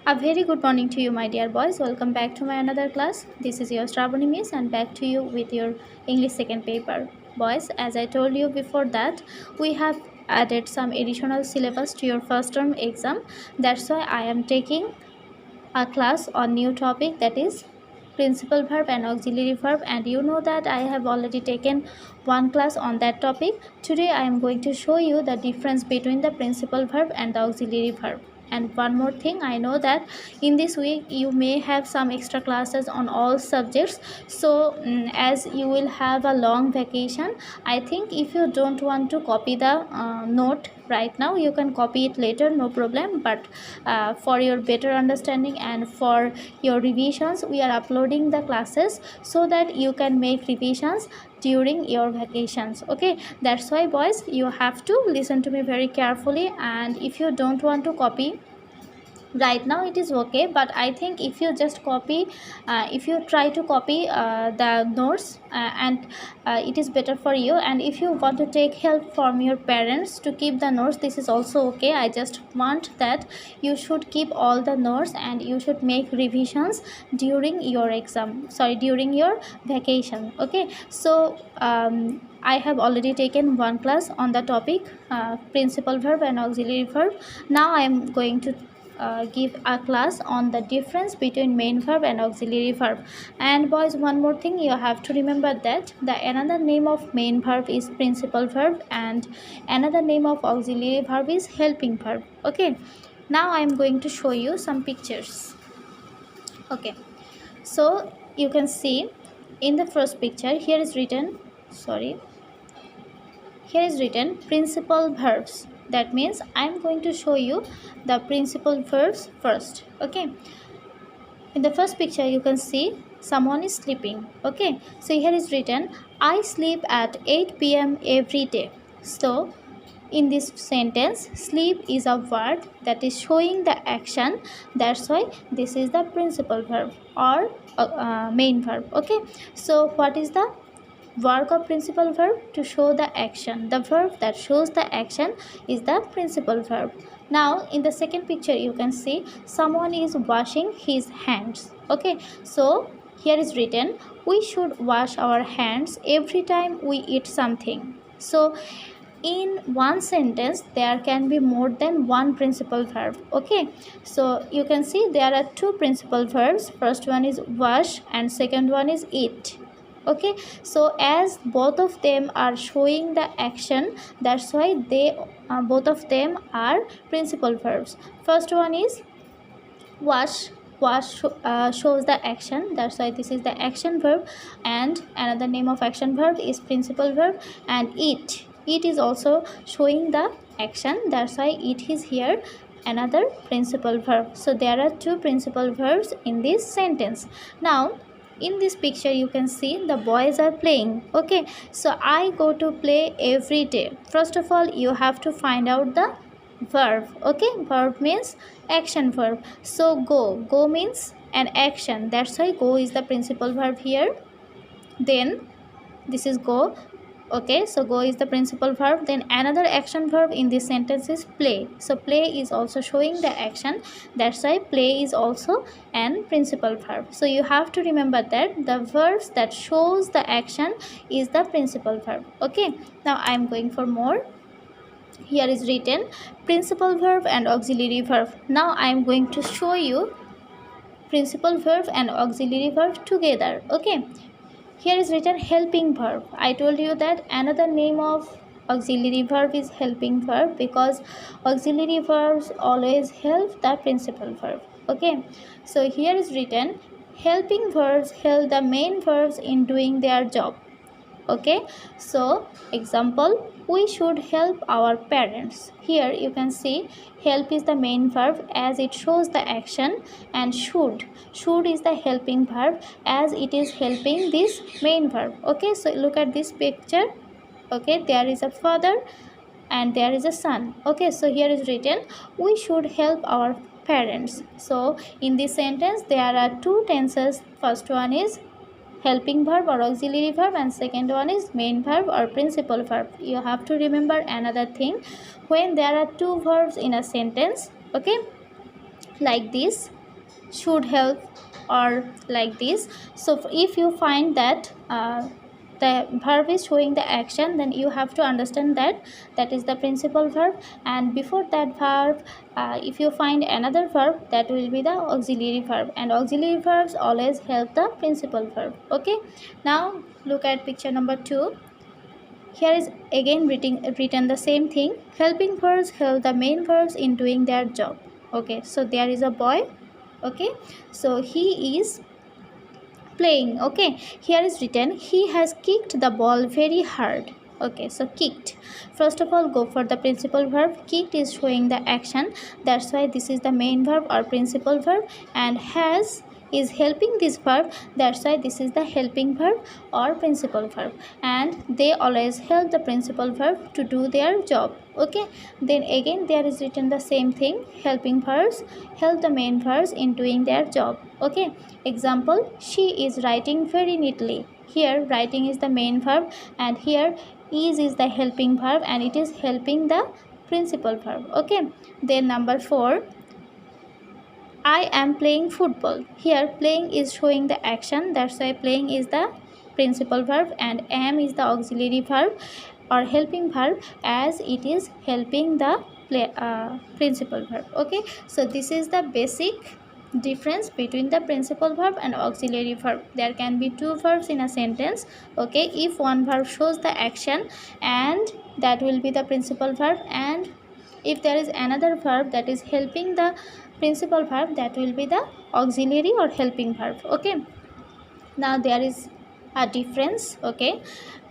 A very good morning to you, my dear boys. Welcome back to my another class. This is your Stravani Miss, and back to you with your English second paper. Boys, as I told you before that, we have added some additional syllabus to your first term exam. That's why I am taking a class on new topic, that is principal verb and auxiliary verb, and you know that I have already taken one class on that topic. Today I am going to show you the difference between the principal verb and the auxiliary verb. And one more thing, I know that in this week you may have some extra classes on all subjects, so as you will have a long vacation, I think if you don't want to copy the note right now, you can copy it later, no problem. But for your better understanding and for your revisions, we are uploading the classes so that you can make revisions during your vacations. Okay, that's why boys, you have to listen to me very carefully, and if you don't want to copy right now, it is okay, but I think if you just copy, if you try to copy the notes, and it is better for you. And if you want to take help from your parents to keep the notes, this is also okay. I just want that you should keep all the notes and you should make revisions during your exam, sorry, during your vacation. Okay, so I have already taken one class on the topic principal verb and auxiliary verb. Now I am going to give a class on the difference between main verb and auxiliary verb. And boys, one more thing, you have to remember that the another name of main verb is principal verb and another name of auxiliary verb is helping verb. Okay, now I am going to show you some pictures. Okay, so you can see in the first picture, here is written principal verbs. That means I am going to show you the principal verbs first. Okay, in the first picture you can see someone is sleeping. Okay, so here is written I sleep at 8 p.m. every day. So in this sentence, sleep is a word that is showing the action. That's why this is the principal verb or main verb. Okay, so what is the work of principal verb? To show the action. The verb that shows the action is the principal verb. Now in the second picture you can see someone is washing his hands. Okay, so here is written we should wash our hands every time we eat something. So in one sentence there can be more than one principal verb. Okay, so you can see there are two principal verbs. First one is wash and second one is eat. Okay, so as both of them are showing the action, that's why they both of them are principal verbs. First one is wash. Shows the action, that's why this is the action verb, and another name of action verb is principal verb. And eat is also showing the action, that's why it is here another principal verb. So there are two principal verbs in this sentence. Now in this picture you can see the boys are playing. Okay, so I go to play every day. First of all, you have to find out the verb. Okay, verb means action verb. So go means an action, that's why go is the principal verb here. Then this is go. Okay, so go is the principal verb. Then another action verb in this sentence is play. So play is also showing the action, that's why play is also an principal verb. So you have to remember that the verbs that shows the action is the principal verb. Okay, now I am going for more. Here is written principal verb and auxiliary verb. Now I am going to show you principal verb and auxiliary verb together. Okay, here is written helping verb. I told you that another name of auxiliary verb is helping verb because auxiliary verbs always help the principal verb. Okay, so here is written helping verbs help the main verbs in doing their job. Okay, so example, we should help our parents. Here you can see help is the main verb as it shows the action, and should is the helping verb as it is helping this main verb. Okay, so look at this picture. Okay, there is a father and there is a son. Okay, so here is written we should help our parents. So in this sentence there are two tenses. First one is helping verb or auxiliary verb, and second one is main verb or principal verb. You have to remember another thing, when there are two verbs in a sentence. Okay, like this, should help, or like this. So if you find that the verb is showing the action, then you have to understand that that is the principal verb, and before that verb if you find another verb, that will be the auxiliary verb, and auxiliary verbs always help the principal verb. Okay, now look at picture number 2. Here is again written the same thing. Helping verbs help the main verbs in doing their job. Okay, so there is a boy. Okay, so he is playing. Okay, here is written he has kicked the ball very hard. Okay, so kicked, first of all go for the principal verb. Kicked is showing the action, that's why this is the main verb or principal verb, and has is helping this verb, that's why this is the helping verb or principal verb, and they always help the principal verb to do their job. Okay, then again there is written the same thing. Helping verbs help the main verbs in doing their job. Okay, example, she is writing very neatly. Here writing is the main verb, and here is the helping verb, and it is helping the principal verb. Okay, then number 4, I am playing football. Here playing is showing the action, that's why playing is the principal verb, and am is the auxiliary verb or helping verb, as it is helping the principal verb. Okay, so this is the basic difference between the principal verb and auxiliary verb. There can be two verbs in a sentence. Okay, if one verb shows the action, and that will be the principal verb, and if there is another verb that is helping the principal verb, that will be the auxiliary or helping verb. Okay, now there is a difference. Okay,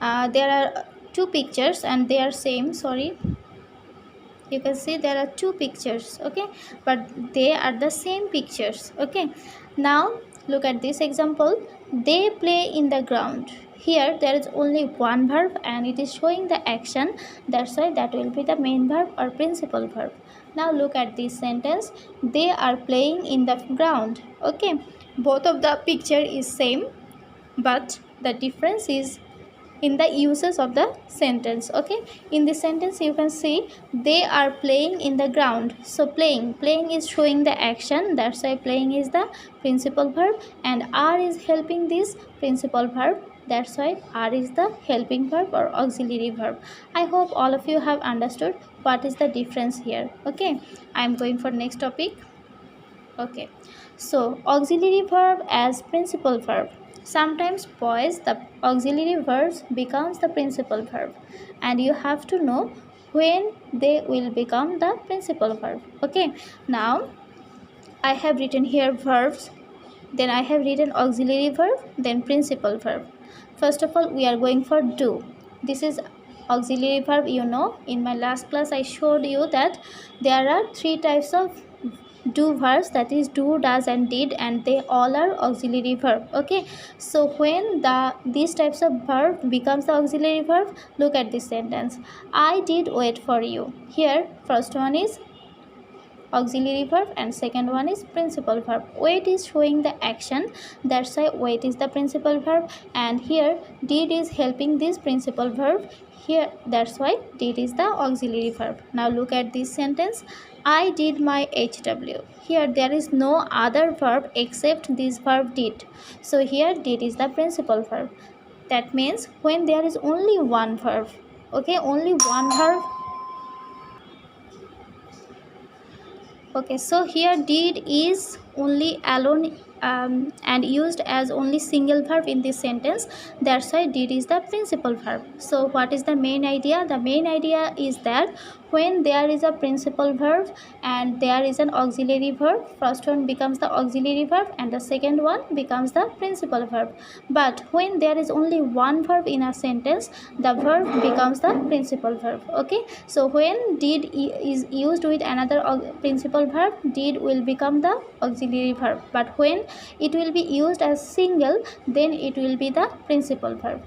there are two pictures and they are same. Sorry, you can see there are two pictures. Okay, but they are the same pictures. Okay, now look at this example. They play in the ground. Here there is only one verb and it is showing the action, that's why that will be the main verb or principal verb. Now look at this sentence. They are playing in the ground. Okay, both of the picture is same, but the difference is in the uses of the sentence. Okay, in this sentence you can see they are playing in the ground. So playing is showing the action, that's why playing is the principal verb, and are is helping this principal verb, that's why are is the helping verb or auxiliary verb. I hope all of you have understood what is the difference here. Okay, I am going for next topic. Okay, so auxiliary verb as principal verb. Sometimes boys, the auxiliary verbs becomes the principal verb, and you have to know when they will become the principal verb. Okay, now I have written here verbs, then I have written auxiliary verb, then principal verb. First of all we are going for do. This is auxiliary verb. You know, in my last class I showed you that there are three types of do verbs, that is do, does and did, and they all are auxiliary verb. Okay, so when these types of verb becomes the auxiliary verb, look at this sentence. I did wait for you. Here first one is auxiliary verb and second one is principal verb. Wait is showing the action, that's why wait is the principal verb, and here did is helping this principal verb. Here that's why did is the auxiliary verb. Now look at this sentence. I did my HW. Here there is no other verb except this verb did, so here did is the principal verb. That means when there is only one verb, okay, only one verb. Okay, so here did is only alone and used as only single verb in this sentence, that's why did is the principal verb. So what is the main idea? The main idea is that when there is a principal verb and there is an auxiliary verb, first one becomes the auxiliary verb and the second one becomes the principal verb. But when there is only one verb in a sentence, the verb becomes the principal verb. Okay, so when did is used with another principal verb, did will become the auxiliary verb, but when it will be used as single, then it will be the principal verb.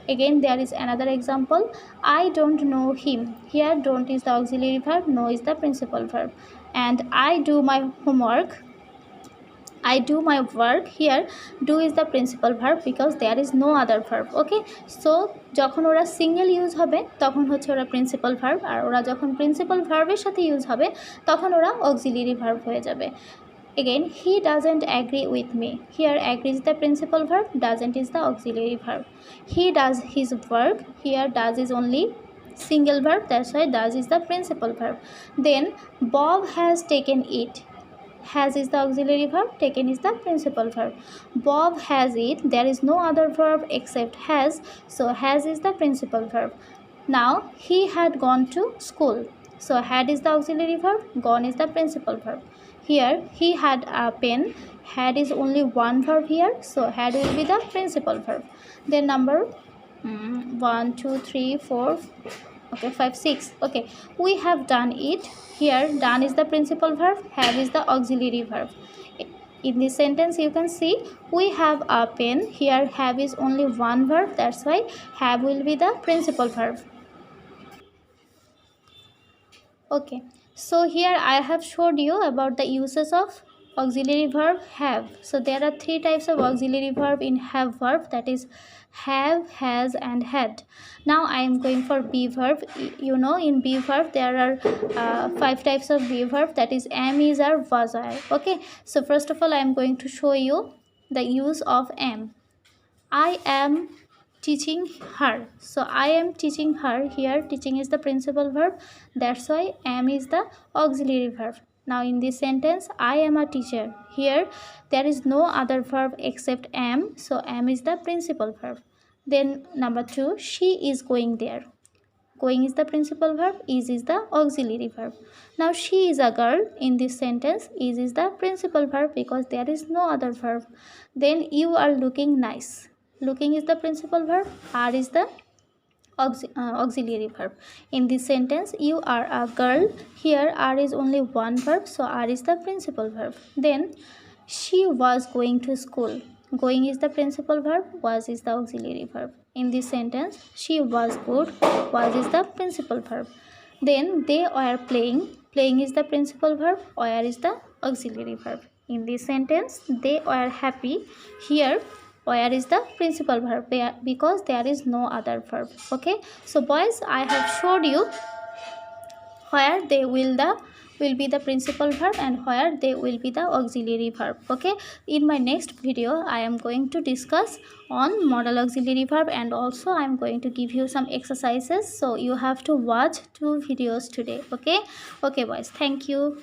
Again there is another example. I don't know him. Here don't is the auxiliary verb, no is the principal verb. And I do my homework, I do my work. Here do is the principal verb because there is no other verb. Okay, so যখন ওরা single use হবে তখন হচ্ছে ওরা principal verb, আর ওরা যখন principal ভার্বের সাথে ইউজ হবে তখন ওরা অক্সিলিয়ারি ভার্ব হয়ে যাবে। Again, he doesn't agree with me. Here agree is the principal verb, doesn't is the auxiliary verb. He does his work. Here does is only single verb, that's why does is the principal verb. Then Bob has taken it. Has is the auxiliary verb, taken is the principal verb. Bob has it. There is no other verb except has, so has is the principal verb. Now he had gone to school. So had is the auxiliary verb, gone is the principal verb. Here he had a pen. Had is only one verb here, so had will be the principal verb. Then number 1 2 3 4, okay, 5 6, okay, we have done it. Here done is the principal verb, have is the auxiliary verb. In this sentence you can see we have a pen. Here have is only one verb, that's why have will be the principal verb. Okay, so here I have showed you about the uses of auxiliary verb have. So there are three types of auxiliary verb in have verb, that is have, has and had. Now I am going for be verb. You know, in be verb there are five types of be verb, that is am, is, are, was, are. Okay, so first of all I am going to show you the use of am. I am teaching her. So I am teaching her. Here teaching is the principal verb, that's why am is the auxiliary verb. Now in this sentence I am a teacher. Here there is no other verb except am, so am is the principal verb. Then number 2, she is going there. Going is the principal verb, is the auxiliary verb. Now she is a girl. In this sentence is the principal verb because there is no other verb. Then you are looking nice. Looking is the principal verb, are is the auxiliary verb. In this sentence you are a girl. Here are is only one verb, so are is the principal verb. Then she was going to school. Going is the principal verb, was is the auxiliary verb. In this sentence she was good, was is the principal verb. Then they are playing. Playing is the principal verb, were is the auxiliary verb. In this sentence they are happy. Here where is the principal verb because there is no other verb. Okay, so boys, I have showed you where they will be the principal verb and where they will be the auxiliary verb. Okay, in my next video I am going to discuss on modal auxiliary verb, and also I am going to give you some exercises, so you have to watch 2 videos today. Okay, okay boys, thank you.